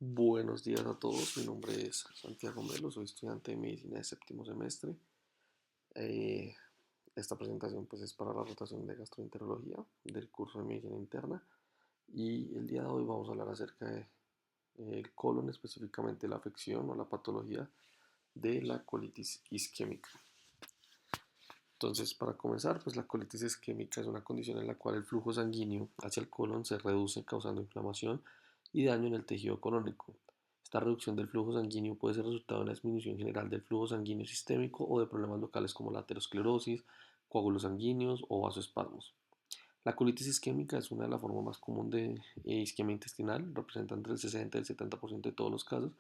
Buenos días a todos, mi nombre es Santiago Melo, soy estudiante de medicina de séptimo semestre. Eh, Esta presentación pues es para la rotación de gastroenterología del curso de medicina interna y el día de hoy vamos a hablar acerca del colon, específicamente la afección o la patología de la colitis isquémica. Entonces, para comenzar, pues la colitis isquémica es una condición en la cual el flujo sanguíneo hacia el colon se reduce causando inflamación y daño en el tejido colónico. Esta reducción del flujo sanguíneo puede ser resultado de una disminución general del flujo sanguíneo sistémico o de problemas locales como la aterosclerosis, coágulos sanguíneos o vasoespasmos. La colitis isquémica es una de las formas más comunes de isquemia intestinal, representa entre el 60 y el 70% de todos los casos,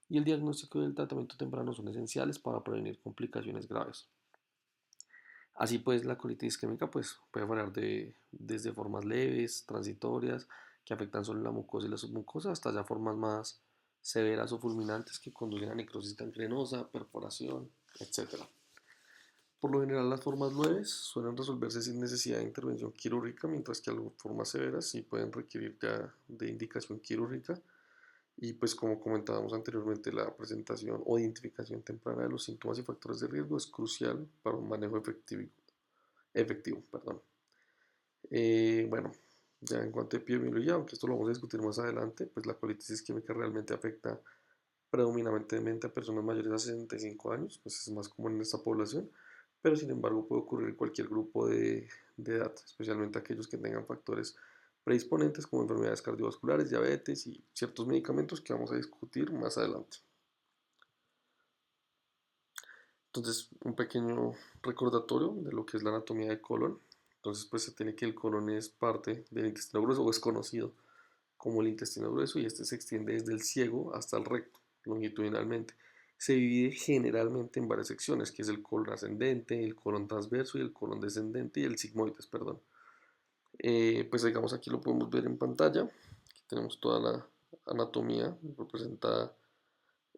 y el diagnóstico y el tratamiento temprano son esenciales para prevenir complicaciones graves. Así pues, la colitis isquémica pues, puede variar desde formas leves, transitorias, que afectan solo la mucosa y la submucosa, hasta ya formas más severas o fulminantes que conducen a necrosis gangrenosa, perforación, etc. Por lo general, las formas leves suelen resolverse sin necesidad de intervención quirúrgica, mientras que algunas formas severas sí pueden requerir ya de indicación quirúrgica. Y pues como comentábamos anteriormente, la presentación o identificación temprana de los síntomas y factores de riesgo es crucial para un manejo efectivo, perdón. Bueno, ya en cuanto a epidemiología, aunque esto lo vamos a discutir más adelante, pues la colitis isquémica realmente afecta predominantemente a personas mayores a 65 años, pues es más común en esta población, pero sin embargo puede ocurrir en cualquier grupo de edad, especialmente aquellos que tengan factores predisponentes como enfermedades cardiovasculares, diabetes y ciertos medicamentos que vamos a discutir más adelante. Entonces, un pequeño recordatorio de lo que es la anatomía del colon. Entonces, pues se tiene que el colon es parte del intestino grueso o es conocido como el intestino grueso y este se extiende desde el ciego hasta el recto, longitudinalmente. Se divide generalmente en varias secciones, que es el colon ascendente, el colon transverso y el colon descendente y el sigmoides, perdón. Pues digamos aquí lo podemos ver en pantalla. Aquí tenemos toda la anatomía representada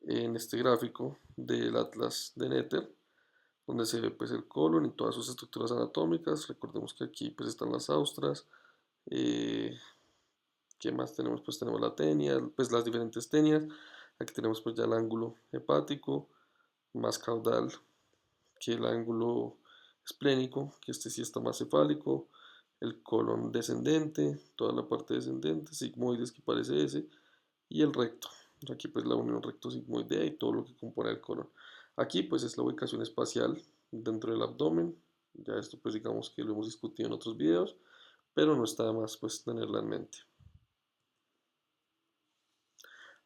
en este gráfico del Atlas de Netter, donde se ve pues el colon y todas sus estructuras anatómicas. Recordemos que aquí pues están las austras. Eh, ¿Qué más tenemos? Pues tenemos la tenia, pues las diferentes tenias. Aquí tenemos pues ya el ángulo hepático, más caudal que el ángulo esplénico, que este sí está más cefálico. El colon descendente, toda la parte descendente, sigmoides que parece ese, y el recto. Aquí pues la unión recto-sigmoidea y todo lo que compone el colon. Aquí pues es la ubicación espacial dentro del abdomen. Ya esto pues digamos que lo hemos discutido en otros videos, pero no está de más pues tenerla en mente.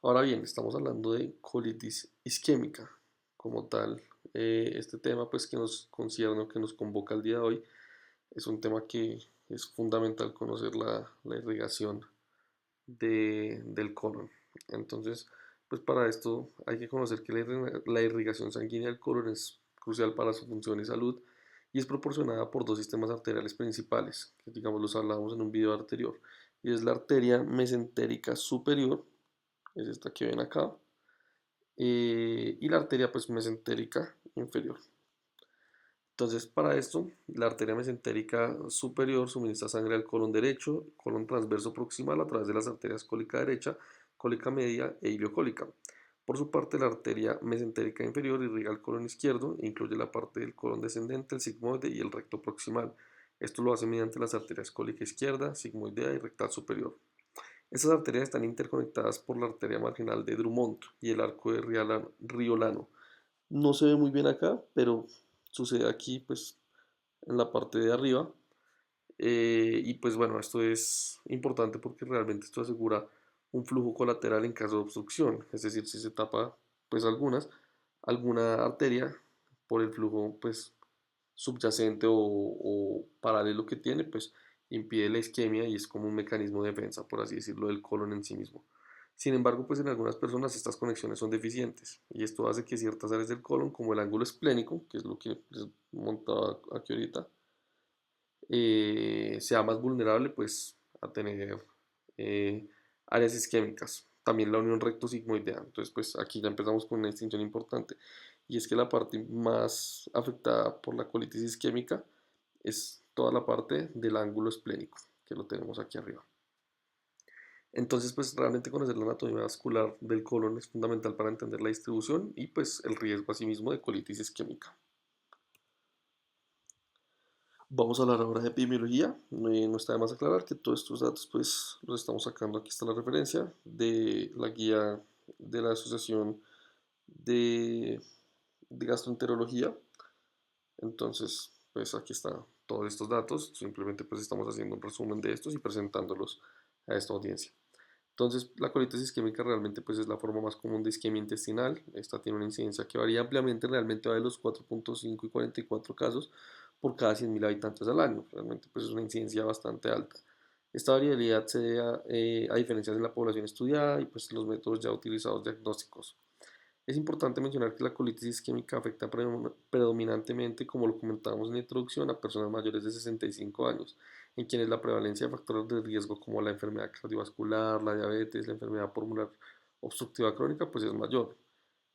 Ahora bien, estamos hablando de colitis isquémica como tal. Este tema pues que nos concierne o que nos convoca el día de hoy es un tema que es fundamental conocer la irrigación del colon. Entonces, pues para esto hay que conocer que la irrigación sanguínea del colon es crucial para su función y salud y es proporcionada por dos sistemas arteriales principales, que digamos los hablábamos en un video anterior, y es la arteria mesentérica superior, es esta que ven acá, y la arteria pues mesentérica inferior. Entonces, para esto, la arteria mesentérica superior suministra sangre al colon derecho, colon transverso proximal a través de las arterias cólica derecha, cólica media e iliocólica. Por su parte, la arteria mesentérica inferior irriga el colon izquierdo e incluye la parte del colon descendente, el sigmoide y el recto proximal. Esto lo hace mediante las arterias cólica izquierda, sigmoidea y rectal superior. Estas arterias están interconectadas por la arteria marginal de Drummond y el arco de Riolano. No se ve muy bien acá, pero sucede aquí, pues, en la parte de arriba. Y pues bueno, esto es importante porque realmente esto asegura un flujo colateral en caso de obstrucción. Es decir, si se tapa, pues alguna arteria por el flujo, pues, subyacente o paralelo que tiene, pues impide la isquemia y es como un mecanismo de defensa, por así decirlo, del colon en sí mismo. Sin embargo, pues en algunas personas estas conexiones son deficientes y esto hace que ciertas áreas del colon, como el ángulo esplénico, que es lo que les montaba aquí ahorita, sea más vulnerable pues a tener eh, áreas isquémicas. También la unión recto-sigmoidea. Entonces, pues aquí ya empezamos con una distinción importante. Y es que la parte más afectada por la colitis isquémica es toda la parte del ángulo esplénico, que lo tenemos aquí arriba. Entonces, pues realmente conocer la anatomía vascular del colon es fundamental para entender la distribución y pues el riesgo asimismo de colitis isquémica. Vamos a hablar ahora de epidemiología. No está de más aclarar que todos estos datos pues los estamos sacando, aquí está la referencia de la guía de la Asociación de, de Gastroenterología. Entonces, pues aquí están todos estos datos, simplemente pues estamos haciendo un resumen de estos y presentándolos a esta audiencia. Entonces, la colitis isquémica realmente pues es la forma más común de isquemia intestinal. Esta tiene una incidencia que varía ampliamente, realmente va de los 4.5 y 44 casos por cada 100.000 habitantes al año. Realmente pues es una incidencia bastante alta. Esta variabilidad se debe a diferencias en la población estudiada y pues los métodos ya utilizados diagnósticos. Es importante mencionar que la colitis isquémica afecta predominantemente, como lo comentábamos en la introducción, a personas mayores de 65 años, en quienes la prevalencia de factores de riesgo como la enfermedad cardiovascular, la diabetes, la enfermedad pulmonar obstructiva crónica, pues es mayor.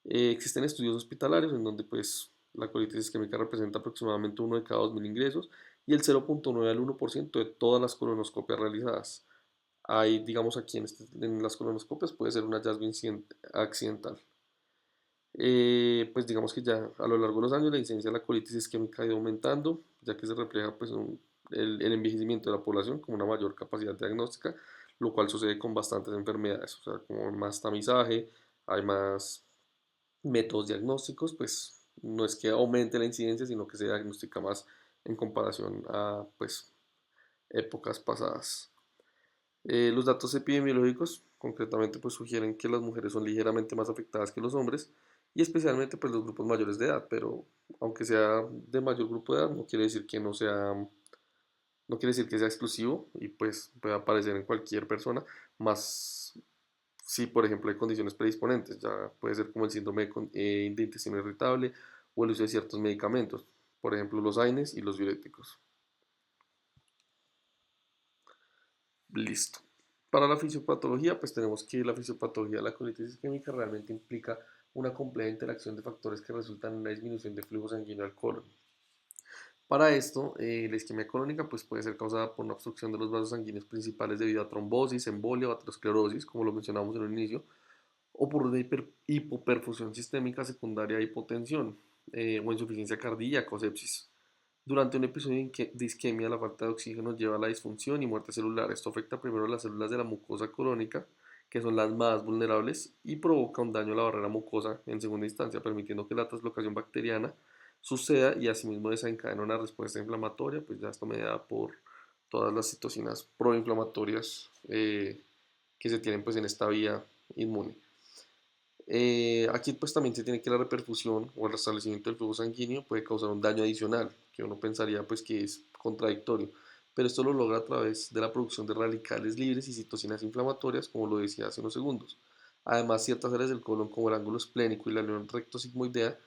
Existen estudios hospitalarios en donde pues la colitis isquémica representa aproximadamente uno de cada 2.000 ingresos y el 0.9 al 1% de todas las colonoscopias realizadas. Hay, digamos, aquí en las colonoscopias puede ser un hallazgo accidental. Pues digamos que ya a lo largo de los años la incidencia de la colitis isquémica ha ido aumentando, ya que se refleja pues el envejecimiento de la población con una mayor capacidad diagnóstica, lo cual sucede con bastantes enfermedades, o sea, como más tamizaje, hay más métodos diagnósticos, pues no es que aumente la incidencia, sino que se diagnostica más en comparación a pues épocas pasadas. Los datos epidemiológicos concretamente pues sugieren que las mujeres son ligeramente más afectadas que los hombres y especialmente pues los grupos mayores de edad, pero aunque sea de mayor grupo de edad no quiere decir que no quiere decir que sea exclusivo y pues puede aparecer en cualquier persona, más si por ejemplo hay condiciones predisponentes, ya puede ser como el síndrome de intestino irritable o el uso de ciertos medicamentos, por ejemplo los AINES y los diuréticos. Listo. Para la fisiopatología, pues tenemos que la fisiopatología de la colitis isquémica realmente implica una compleja interacción de factores que resultan en una disminución de flujo sanguíneo al colon. Para esto, la isquemia colónica pues, puede ser causada por una obstrucción de los vasos sanguíneos principales debido a trombosis, embolia o aterosclerosis, como lo mencionamos en un inicio, o por una hipoperfusión sistémica secundaria a hipotensión, o insuficiencia cardíaca o sepsis. Durante un episodio de isquemia, la falta de oxígeno lleva a la disfunción y muerte celular. Esto afecta primero a las células de la mucosa colónica, que son las más vulnerables, y provoca un daño a la barrera mucosa en segunda instancia, permitiendo que la translocación bacteriana suceda y asimismo desencadena una respuesta inflamatoria, pues ya esto mediada por todas las citocinas proinflamatorias que se tienen pues en esta vía inmune. Aquí pues también se tiene que la reperfusión o el restablecimiento del flujo sanguíneo puede causar un daño adicional, que uno pensaría pues que es contradictorio, pero esto lo logra a través de la producción de radicales libres y citocinas inflamatorias, como lo decía hace unos segundos. Además, ciertas áreas del colon como el ángulo esplénico y la unión recto-sigmoidea,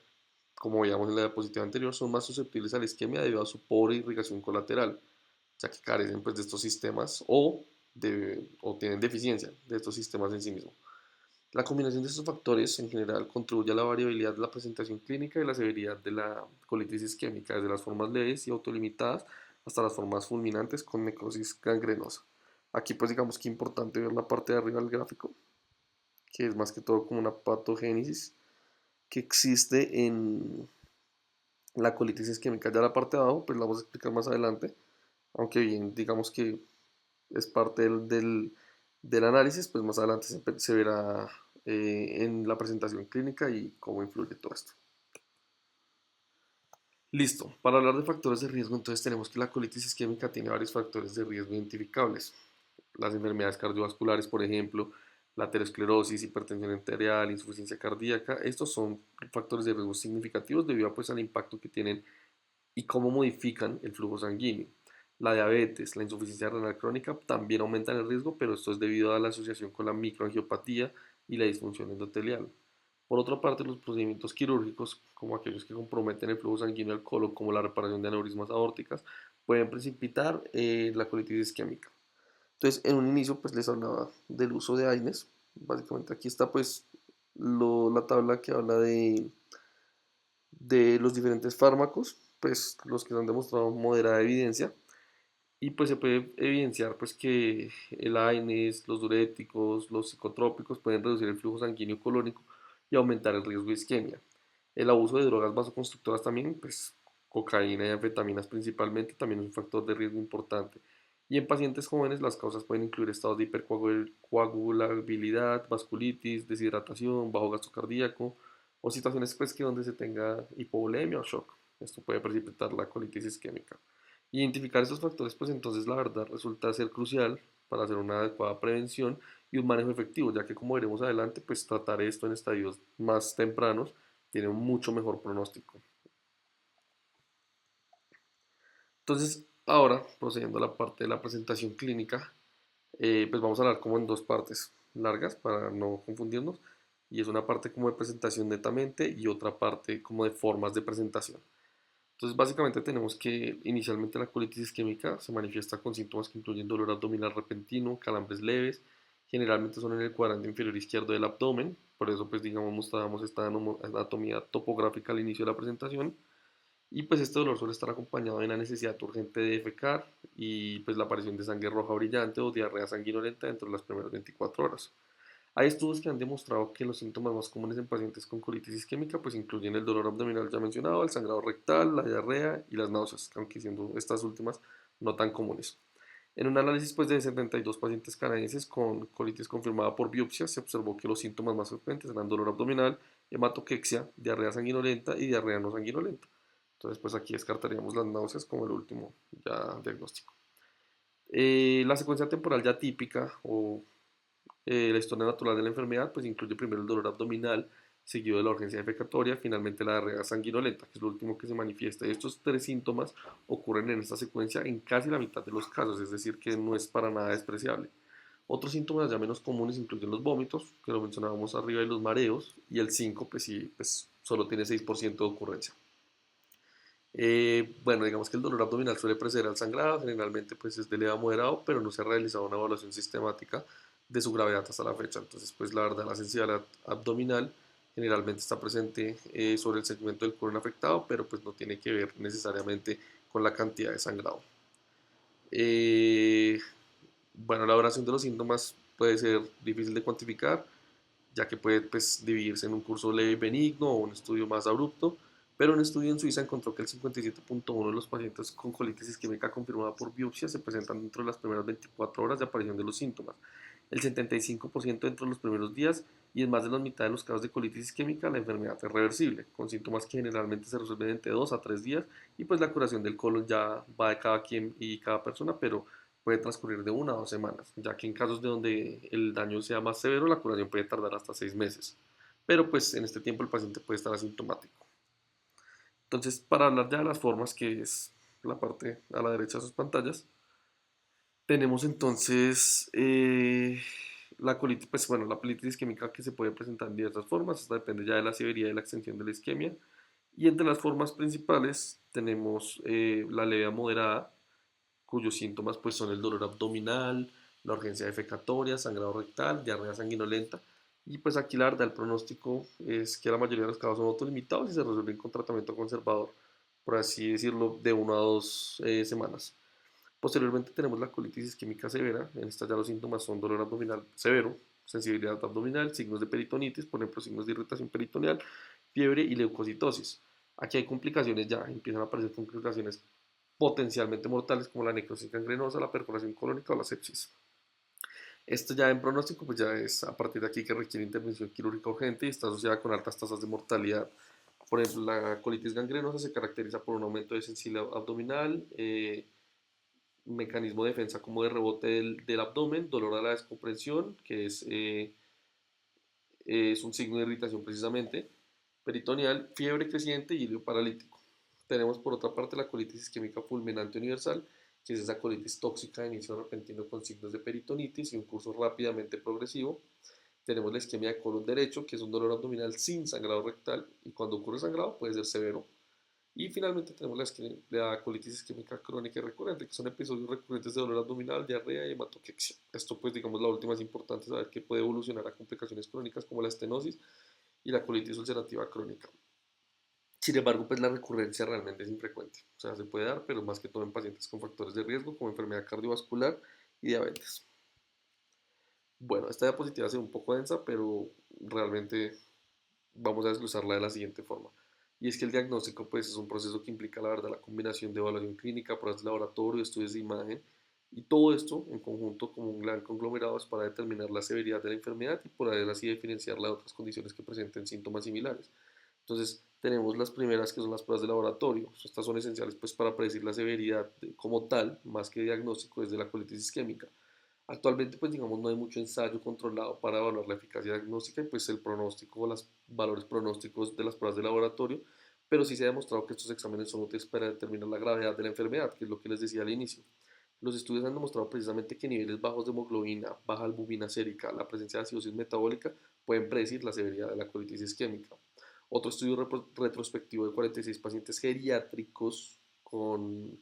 como veíamos en la diapositiva anterior, son más susceptibles a la isquemia debido a su pobre irrigación colateral, ya que carecen pues de estos sistemas o tienen deficiencia de estos sistemas en sí mismos. La combinación de estos factores en general contribuye a la variabilidad de la presentación clínica y la severidad de la colitis isquémica, desde las formas leves y autolimitadas hasta las formas fulminantes con necrosis gangrenosa. Aquí pues digamos que es importante ver la parte de arriba del gráfico, que es más que todo como una patogénesis que existe en la colitis isquémica. Ya la parte de abajo pues la vamos a explicar más adelante, aunque bien digamos que es parte del análisis, pues más adelante se verá en la presentación clínica y cómo influye todo esto. Listo, para hablar de factores de riesgo, entonces tenemos que la colitis isquémica tiene varios factores de riesgo identificables. Las enfermedades cardiovasculares, por ejemplo, la aterosclerosis, hipertensión arterial, insuficiencia cardíaca, estos son factores de riesgo significativos debido a, pues, al impacto que tienen y cómo modifican el flujo sanguíneo. La diabetes, la insuficiencia renal crónica también aumentan el riesgo, pero esto es debido a la asociación con la microangiopatía y la disfunción endotelial. Por otra parte, los procedimientos quirúrgicos, como aquellos que comprometen el flujo sanguíneo al colon, como la reparación de aneurismas aórticas, pueden precipitar la colitis isquémica. Entonces, en un inicio, pues les hablaba del uso de AINES. Básicamente aquí está pues la tabla que habla de los diferentes fármacos, pues los que han demostrado moderada evidencia y pues se puede evidenciar pues que el AINES, los diuréticos, los psicotrópicos pueden reducir el flujo sanguíneo colónico y aumentar el riesgo de isquemia. El abuso de drogas vasoconstrictoras también, pues cocaína y anfetaminas principalmente, también es un factor de riesgo importante. Y en pacientes jóvenes las causas pueden incluir estados de hipercoagulabilidad, vasculitis, deshidratación, bajo gasto cardíaco o situaciones pues que donde se tenga hipovolemia o shock. Esto puede precipitar la colitis isquémica. Identificar estos factores pues entonces la verdad resulta ser crucial para hacer una adecuada prevención y un manejo efectivo, ya que como veremos adelante pues tratar esto en estadios más tempranos tiene un mucho mejor pronóstico. Entonces, ahora, procediendo a la parte de la presentación clínica, pues vamos a hablar como en dos partes largas para no confundirnos. Y es una parte como de presentación netamente y otra parte como de formas de presentación. Entonces, básicamente tenemos que inicialmente la colitis isquémica se manifiesta con síntomas que incluyen dolor abdominal repentino, calambres leves, generalmente son en el cuadrante inferior izquierdo del abdomen, por eso pues digamos mostrábamos esta anatomía topográfica al inicio de la presentación. Y pues este dolor suele estar acompañado de una necesidad urgente de defecar y pues la aparición de sangre roja brillante o diarrea sanguinolenta dentro de las primeras 24 horas. Hay estudios que han demostrado que los síntomas más comunes en pacientes con colitis isquémica pues incluyen el dolor abdominal ya mencionado, el sangrado rectal, la diarrea y las náuseas, aunque siendo estas últimas no tan comunes. En un análisis pues, de 72 pacientes canadienses con colitis confirmada por biopsia, se observó que los síntomas más frecuentes eran dolor abdominal, hematoquexia, diarrea sanguinolenta y diarrea no sanguinolenta. Entonces, pues aquí descartaríamos las náuseas como el último ya diagnóstico. La secuencia temporal ya típica o la historia natural de la enfermedad, pues incluye primero el dolor abdominal, seguido de la urgencia defecatoria, finalmente la diarrea sanguinolenta, que es lo último que se manifiesta. Estos tres síntomas ocurren en esta secuencia en casi la mitad de los casos, es decir, que no es para nada despreciable. Otros síntomas ya menos comunes incluyen los vómitos, que lo mencionábamos arriba, y los mareos, y el síncope sí, pues solo tiene 6% de ocurrencia. Bueno, digamos que el dolor abdominal suele preceder al sangrado, generalmente pues es de leve a moderado, pero no se ha realizado una evaluación sistemática de su gravedad hasta la fecha. Entonces, pues la verdad, la sensibilidad abdominal generalmente está presente sobre el segmento del colon afectado, pero pues no tiene que ver necesariamente con la cantidad de sangrado. Eh, bueno, la duración de los síntomas puede ser difícil de cuantificar, ya que puede pues, dividirse en un curso leve y benigno o un estudio más abrupto, pero un estudio en Suiza encontró que el 57.1% de los pacientes con colitis isquémica confirmada por biopsia se presentan dentro de las primeras 24 horas de aparición de los síntomas, el 75% dentro de los primeros días y en más de la mitad de los casos de colitis isquémica la enfermedad es reversible, con síntomas que generalmente se resuelven entre 2 a 3 días y pues la curación del colon ya va de cada quien y cada persona, pero puede transcurrir de 1 a 2 semanas, ya que en casos de donde el daño sea más severo, la curación puede tardar hasta 6 meses. Pero pues en este tiempo el paciente puede estar asintomático. Entonces, para hablar ya de las formas, que es la parte a la derecha de sus pantallas, tenemos entonces la colitis, pues bueno, la colitis isquémica que se puede presentar en diversas formas, esta depende ya de la severidad y la extensión de la isquemia. Y entre las formas principales tenemos la leve a moderada, cuyos síntomas pues son el dolor abdominal, la urgencia defecatoria, sangrado rectal, diarrea sanguinolenta. Y pues aquí la verdad el pronóstico es que la mayoría de los casos son autolimitados y se resuelven con tratamiento conservador, por así decirlo, de 1 a 2 semanas. Posteriormente tenemos la colitis isquémica severa, en esta ya los síntomas son dolor abdominal severo, sensibilidad abdominal, signos de peritonitis, por ejemplo signos de irritación peritoneal, fiebre y leucocitosis. Aquí hay complicaciones ya, empiezan a aparecer complicaciones potencialmente mortales como la necrosis gangrenosa, la perforación colónica o la sepsis. Esto ya en pronóstico, pues ya es a partir de aquí que requiere intervención quirúrgica urgente y está asociada con altas tasas de mortalidad. Por ejemplo, la colitis gangrenosa se caracteriza por un aumento de sensibilidad abdominal, un mecanismo de defensa como de rebote del abdomen, dolor a la descompresión, que es un signo de irritación precisamente, peritoneal, fiebre creciente y hilio paralítico. Tenemos por otra parte la colitis isquémica fulminante universal, que es esa colitis tóxica de inicio repentino con signos de peritonitis y un curso rápidamente progresivo. Tenemos la isquemia de colon derecho, que es un dolor abdominal sin sangrado rectal y cuando ocurre sangrado puede ser severo. Y finalmente tenemos la colitis isquémica crónica y recurrente, que son episodios recurrentes de dolor abdominal, diarrea y hematoquexia. Esto pues digamos la última es importante saber que puede evolucionar a complicaciones crónicas como la estenosis y la colitis ulcerativa crónica. Sin embargo, pues la recurrencia realmente es infrecuente. O sea, se puede dar, pero más que todo en pacientes con factores de riesgo como enfermedad cardiovascular y diabetes. Bueno, esta diapositiva se ve un poco densa, pero realmente vamos a desglosarla de la siguiente forma. Y es que el diagnóstico pues es un proceso que implica la verdad la combinación de evaluación clínica, pruebas de laboratorio, estudios de imagen y todo esto en conjunto como un gran conglomerado es para determinar la severidad de la enfermedad y poder así diferenciarla de otras condiciones que presenten síntomas similares. Entonces tenemos las primeras que son las pruebas de laboratorio. Estas son esenciales pues para predecir la severidad como tal, más que diagnóstico desde la colitis isquémica. Actualmente, pues digamos, no hay mucho ensayo controlado para evaluar la eficacia diagnóstica y pues el pronóstico o los valores pronósticos de las pruebas de laboratorio, pero sí se ha demostrado que estos exámenes son útiles para determinar la gravedad de la enfermedad, que es lo que les decía al inicio. Los estudios han demostrado precisamente que niveles bajos de hemoglobina, baja albumina sérica, la presencia de acidosis metabólica pueden predecir la severidad de la colitis isquémica. Otro estudio retrospectivo de 46 pacientes geriátricos con,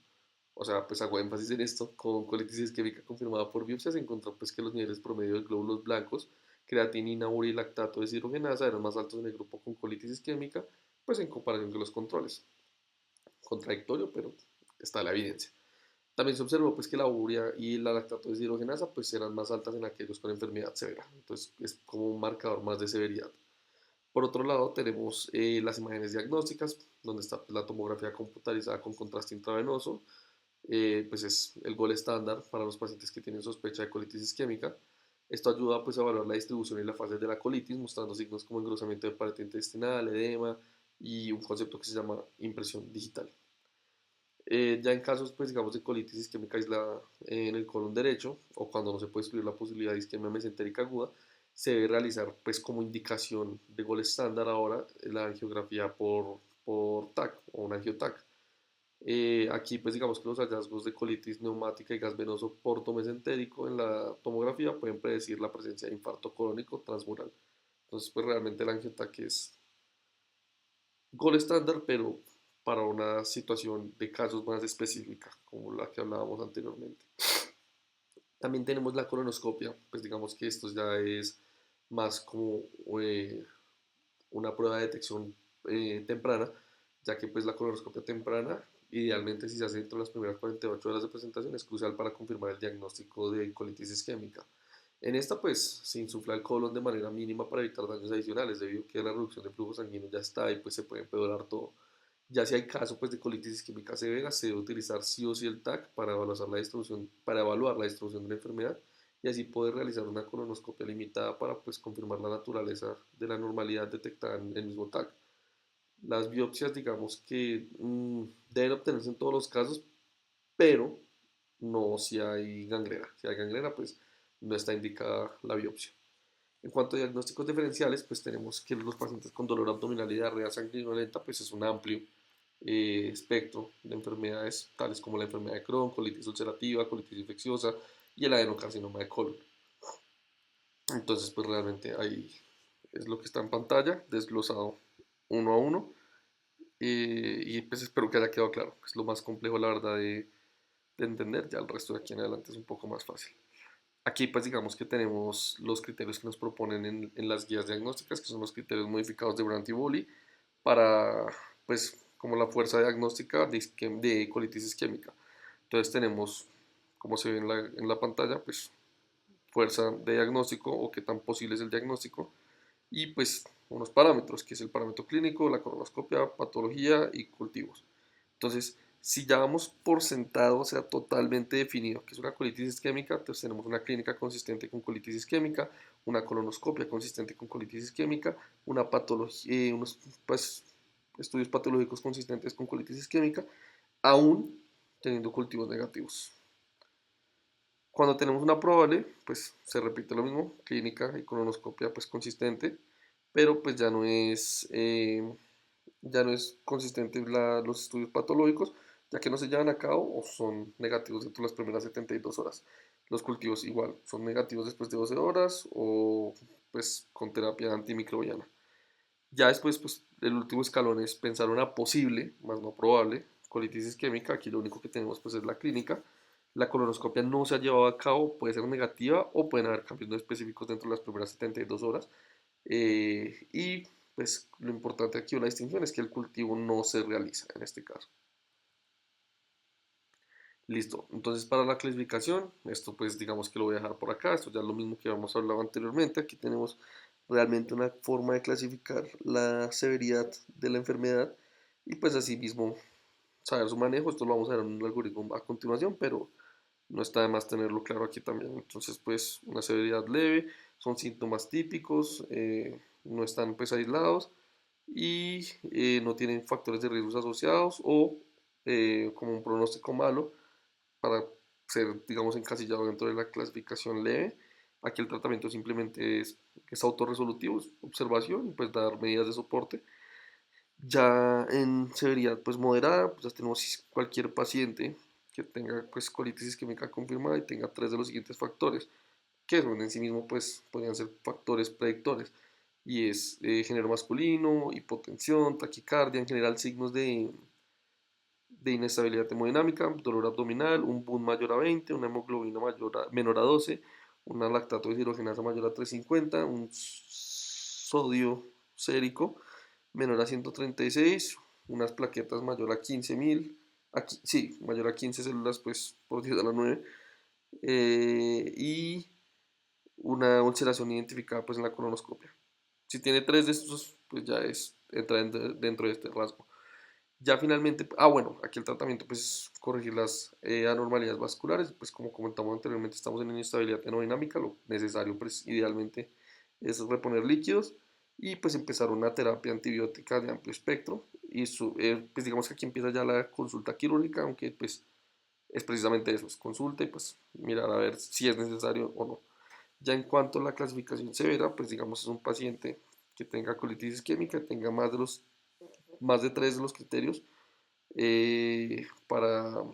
o sea, pues hago énfasis en esto, con colitis isquémica confirmada por biopsia se encontró pues que los niveles promedio de glóbulos blancos, creatinina, urea y lactato de deshidrogenasa eran más altos en el grupo con colitis isquémica, pues en comparación con los controles. Contradictorio, pero está la evidencia. También se observó pues que la urea y la lactato de deshidrogenasa pues eran más altas en aquellos con enfermedad severa, entonces es como un marcador más de severidad. Por otro lado, tenemos las imágenes diagnósticas, donde está pues, la tomografía computarizada con contraste intravenoso, pues es el gol estándar para los pacientes que tienen sospecha de colitis isquémica. Esto ayuda pues, a evaluar la distribución y la fase de la colitis, mostrando signos como engrosamiento de pared intestinal, edema y un concepto que se llama impresión digital. Ya en casos, pues, digamos, de colitis isquémica aislada en el colon derecho, o cuando no se puede excluir la posibilidad de isquemia mesentérica aguda, se debe realizar, pues, como indicación de gol estándar ahora la angiografía por TAC o un angiotac. Aquí, pues, digamos que los hallazgos de colitis neumática y gas venoso portomesentérico en la tomografía pueden predecir la presencia de infarto corónico transmural. Entonces, pues, realmente el angiotac es gol estándar, pero para una situación de casos más específica, como la que hablábamos anteriormente. También tenemos la colonoscopia, pues digamos que esto ya es más como una prueba de detección temprana, ya que pues la colonoscopia temprana, idealmente si se hace dentro de las primeras 48 horas de presentación, es crucial para confirmar el diagnóstico de colitis isquémica. En esta pues se insufla el colon de manera mínima para evitar daños adicionales, debido a que la reducción de flujo sanguíneo ya está y pues se puede empeorar todo. Ya si hay caso pues, de colitis isquémica severa, se debe utilizar sí o sí el TAC para evaluar la distribución de la enfermedad y así poder realizar una colonoscopia limitada para pues, confirmar la naturaleza de la normalidad detectada en el mismo TAC. Las biopsias, digamos que deben obtenerse en todos los casos, pero no si hay gangrena. Si hay gangrena, pues no está indicada la biopsia. En cuanto a diagnósticos diferenciales, pues tenemos que los pacientes con dolor abdominal y diarrea sanguinolenta, pues es un amplio espectro de enfermedades tales como la enfermedad de Crohn, colitis ulcerativa, colitis infecciosa y el adenocarcinoma de colon. Entonces, pues realmente ahí es lo que está en pantalla, desglosado uno a uno. Y pues espero que haya quedado claro. Es lo más complejo, la verdad, de entender. Ya el resto de aquí en adelante es un poco más fácil. Aquí pues digamos que tenemos los criterios que nos proponen en las guías diagnósticas, que son los criterios modificados de Brandt y Boley para pues como la fuerza diagnóstica de colitis isquémica. Entonces tenemos, como se ve en la pantalla, pues fuerza de diagnóstico o qué tan posible es el diagnóstico y pues unos parámetros, que es el parámetro clínico, la colonoscopia, patología y cultivos. Entonces, si ya vamos por sentado, o sea, totalmente definido que es una colitis isquémica, entonces tenemos una clínica consistente con colitis isquémica, una colonoscopia consistente con colitis isquémica, una patología, unos pues, estudios patológicos consistentes con colitis isquémica, aún teniendo cultivos negativos. Cuando tenemos una probable, pues se repite lo mismo, clínica y colonoscopia pues consistente, pero pues ya no es consistente los estudios patológicos, ya que no se llevan a cabo o son negativos dentro de las primeras 72 horas. Los cultivos igual, son negativos después de 12 horas o pues con terapia antimicrobiana. Ya después, pues el último escalón es pensar una posible, más no probable, colitis isquémica. Aquí lo único que tenemos pues es la clínica. La colonoscopia no se ha llevado a cabo, puede ser negativa o pueden haber cambios no específicos dentro de las primeras 72 horas. Y pues lo importante aquí o la distinción es que el cultivo no se realiza en este caso. Listo, entonces para la clasificación, esto pues digamos que lo voy a dejar por acá, esto ya es lo mismo que habíamos hablado anteriormente, aquí tenemos realmente una forma de clasificar la severidad de la enfermedad y pues así mismo saber su manejo, esto lo vamos a ver en un algoritmo a continuación, pero no está de más tenerlo claro aquí también. Entonces pues una severidad leve, son síntomas típicos, no están pues aislados y no tienen factores de riesgos asociados o como un pronóstico malo para ser, digamos, encasillado dentro de la clasificación leve. Aquí el tratamiento simplemente es autorresolutivo, es observación y pues dar medidas de soporte. Ya en severidad pues moderada, pues ya tenemos cualquier paciente que tenga pues colitis isquémica confirmada y tenga tres de los siguientes factores, que son en sí mismo pues podrían ser factores predictores. Y es género masculino, hipotensión, taquicardia, en general signos de inestabilidad hemodinámica, dolor abdominal, un BUN mayor a 20, una hemoglobina menor a 12, una lactato deshidrogenasa mayor a 350, un sodio sérico menor a 136, unas plaquetas mayor a 15.000, sí, mayor a 15 células pues por 10 a la 9, y una ulceración identificada pues en la colonoscopia. Si tiene tres de estos, pues ya entra dentro de este rasgo. Ya finalmente, bueno, aquí el tratamiento pues es corregir las anormalidades vasculares, pues como comentamos anteriormente estamos en inestabilidad hemodinámica, lo necesario pues idealmente es reponer líquidos y pues empezar una terapia antibiótica de amplio espectro y pues digamos que aquí empieza ya la consulta quirúrgica, aunque pues es precisamente eso, es consulta y pues mirar a ver si es necesario o no. Ya en cuanto a la clasificación severa, pues digamos es un paciente que tenga colitis isquémica, tenga más de tres de los criterios para,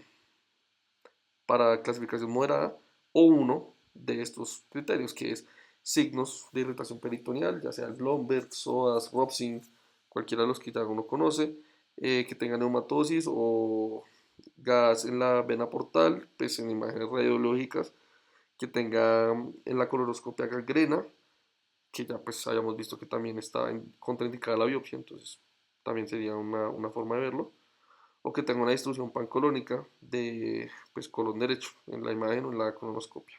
clasificación moderada o uno de estos criterios, que es signos de irritación peritoneal, ya sea el Blomberg, SOAS, Robson, cualquiera de los que ya uno conoce, que tenga neumatosis o gas en la vena portal, pues en imágenes radiológicas, que tenga en la colonoscopia gangrena, que ya pues hayamos visto que también está contraindicada la biopsia, entonces también sería una forma de verlo o que tenga una distribución pancolónica de pues, colon derecho en la imagen o en la colonoscopia.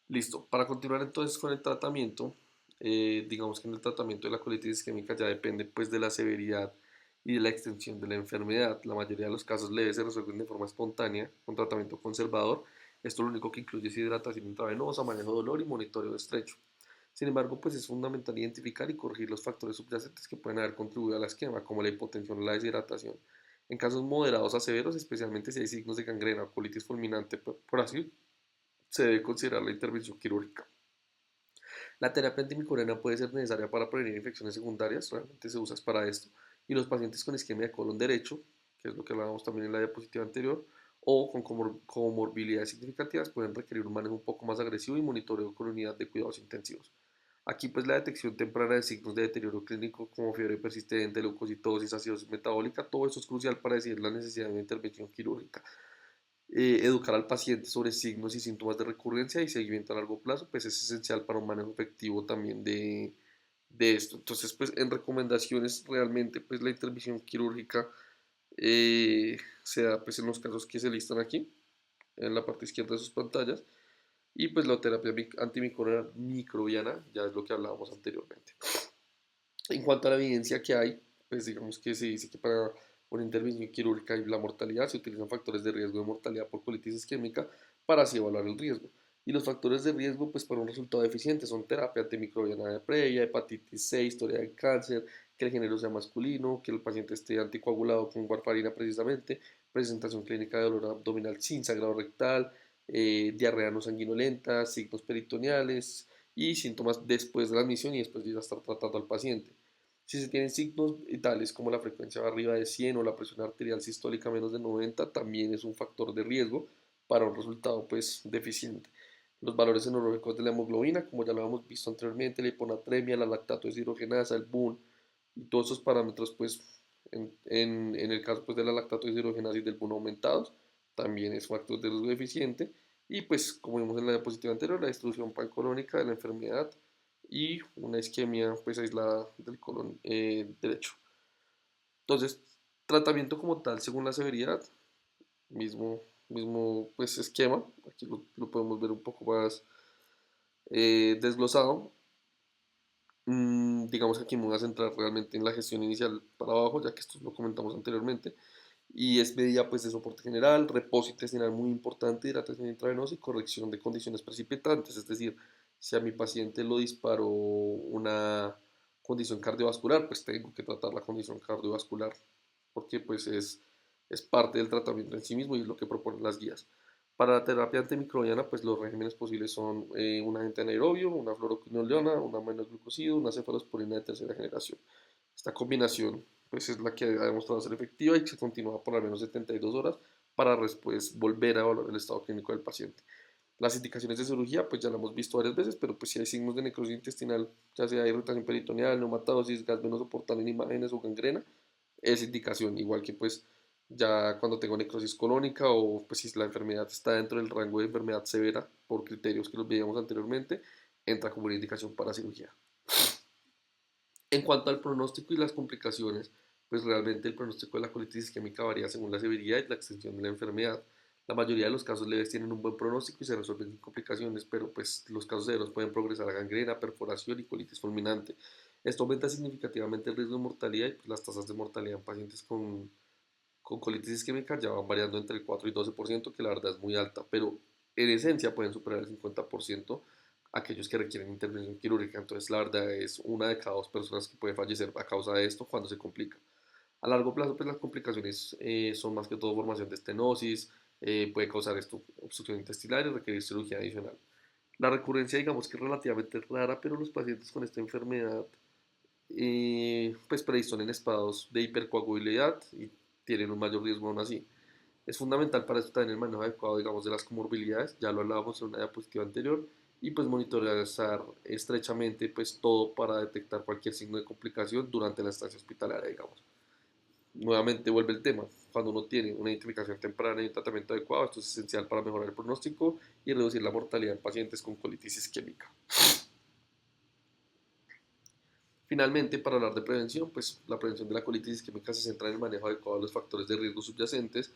Listo, para continuar entonces con el tratamiento, digamos que en el tratamiento de la colitis isquémica ya depende pues de la severidad y de la extensión de la enfermedad. La mayoría de los casos leves se resuelven de forma espontánea con tratamiento conservador. Esto lo único que incluye es hidratación intravenosa, manejo de dolor y monitoreo estrecho. Sin embargo, pues es fundamental identificar y corregir los factores subyacentes que pueden haber contribuido a la esquema, como la hipotensión o la deshidratación. En casos moderados a severos, especialmente si hay signos de gangrena o colitis fulminante, por así, se debe considerar la intervención quirúrgica. La terapia antimicrobiana puede ser necesaria para prevenir infecciones secundarias, realmente se usa para esto, y los pacientes con isquemia de colon derecho, que es lo que hablábamos también en la diapositiva anterior, o con comorbilidades significativas pueden requerir un manejo un poco más agresivo y monitoreo con unidad de cuidados intensivos. Aquí pues la detección temprana de signos de deterioro clínico como fiebre persistente, leucocitosis, acidosis metabólica, todo eso es crucial para decidir la necesidad de una intervención quirúrgica. Educar al paciente sobre signos y síntomas de recurrencia y seguimiento a largo plazo, pues es esencial para un manejo efectivo también de esto. Entonces, pues en recomendaciones realmente, pues la intervención quirúrgica se da pues en los casos que se listan aquí, en la parte izquierda de sus pantallas, y pues la terapia antimicrobiana ya es lo que hablábamos anteriormente. En cuanto a la evidencia que hay, pues digamos que se dice que para una intervención quirúrgica y la mortalidad se utilizan factores de riesgo de mortalidad por colitis isquémica para así evaluar el riesgo. Y los factores de riesgo, pues para un resultado eficiente son terapia antimicrobiana previa, hepatitis C, historia de cáncer, que el género sea masculino, que el paciente esté anticoagulado con warfarina precisamente, presentación clínica de dolor abdominal sin sangrado rectal, diarrea no sanguinolenta, signos peritoneales y síntomas después de la admisión y después de ya estar tratando al paciente. Si se tienen signos tales como la frecuencia arriba de 100 o la presión arterial sistólica menos de 90, también es un factor de riesgo para un resultado pues deficiente. Los valores neurológicos de la hemoglobina, como ya lo habíamos visto anteriormente, la hiponatremia, la lactato deshidrogenasa, el BUN y todos esos parámetros pues en el caso pues de la lactato deshidrogenasa y del BUN aumentados, también es factor de riesgo deficiente y pues como vimos en la diapositiva anterior, la distribución pancolónica de la enfermedad y una isquemia pues aislada del colon derecho. Entonces, tratamiento como tal según la severidad, mismo, mismo pues esquema, aquí lo podemos ver un poco más desglosado. Digamos que aquí me voy a centrar realmente en la gestión inicial para abajo, ya que esto lo comentamos anteriormente, y es medida pues de soporte general, reposo intestinal muy importante, hidratación intravenosa y corrección de condiciones precipitantes, es decir, si a mi paciente lo disparó una condición cardiovascular, pues tengo que tratar la condición cardiovascular, porque pues es parte del tratamiento en sí mismo y es lo que proponen las guías. Para la terapia antimicrobiana, pues los regímenes posibles son un agente anaerobio, una fluoroquinolona, un aminoglucósido, una cefalosporina de tercera generación. Esta combinación pues es la que ha demostrado ser efectiva y se continúa por al menos 72 horas para después volver a evaluar el estado clínico del paciente. Las indicaciones de cirugía, pues ya lo hemos visto varias veces, pero pues si hay signos de necrosis intestinal, ya sea irritación peritoneal, neumatosis, gas venoso portal en imágenes o gangrena, es indicación, igual que pues ya cuando tengo necrosis colónica o pues si la enfermedad está dentro del rango de enfermedad severa por criterios que los veíamos anteriormente, entra como una indicación para cirugía. En cuanto al pronóstico y las complicaciones, pues realmente el pronóstico de la colitis isquémica varía según la severidad y la extensión de la enfermedad. La mayoría de los casos leves tienen un buen pronóstico y se resuelven sin complicaciones, pero pues los casos severos pueden progresar a gangrena, perforación y colitis fulminante. Esto aumenta significativamente el riesgo de mortalidad y pues, las tasas de mortalidad en pacientes con colitis isquémica ya van variando entre el 4 y 12%, que la verdad es muy alta, pero en esencia pueden superar el 50% aquellos que requieren intervención quirúrgica. Entonces, la verdad es una de cada dos personas que puede fallecer a causa de esto cuando se complica. A largo plazo, pues las complicaciones son más que todo formación de estenosis, puede causar esto obstrucción intestinal y requerir cirugía adicional. La recurrencia, digamos que es relativamente rara, pero los pacientes con esta enfermedad pues predisponen estados de hipercoagulabilidad y tienen un mayor riesgo aún así. Es fundamental para esto también el manejo adecuado, digamos, de las comorbilidades, ya lo hablábamos en una diapositiva anterior, y pues monitorear estrechamente pues todo para detectar cualquier signo de complicación durante la estancia hospitalaria, digamos. Nuevamente vuelve el tema, cuando uno tiene una identificación temprana y un tratamiento adecuado, esto es esencial para mejorar el pronóstico y reducir la mortalidad en pacientes con colitis isquémica. Finalmente, para hablar de prevención, pues la prevención de la colitis isquémica se centra en el manejo adecuado de los factores de riesgo subyacentes,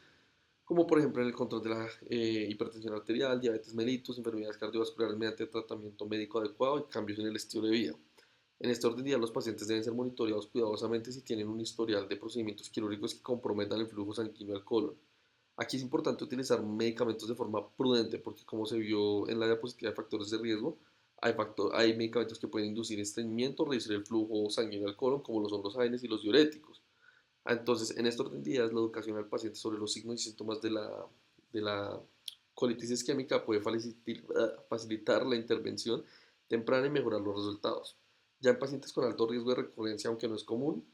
como por ejemplo en el control de la hipertensión arterial, diabetes mellitus, enfermedades cardiovasculares mediante tratamiento médico adecuado y cambios en el estilo de vida. En este orden de día, los pacientes deben ser monitoreados cuidadosamente si tienen un historial de procedimientos quirúrgicos que comprometan el flujo sanguíneo al colon. Aquí es importante utilizar medicamentos de forma prudente porque como se vio en la diapositiva de factores de riesgo, hay medicamentos que pueden inducir estreñimiento, reducir el flujo sanguíneo al colon, como lo son los AINES y los diuréticos. Entonces, en este orden de días, la educación al paciente sobre los signos y síntomas de la colitis isquémica puede facilitar la intervención temprana y mejorar los resultados. Ya en pacientes con alto riesgo de recurrencia, aunque no es común,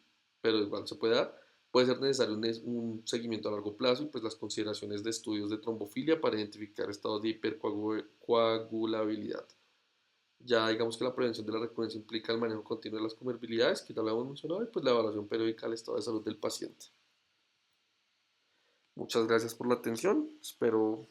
pero igual se puede dar, puede ser necesario un seguimiento a largo plazo y pues las consideraciones de estudios de trombofilia para identificar estados de hipercoagulabilidad. Ya digamos que la prevención de la recurrencia implica el manejo continuo de las comorbilidades, que ya lo hemos mencionado, y pues la evaluación periódica del estado de salud del paciente. Muchas gracias por la atención, espero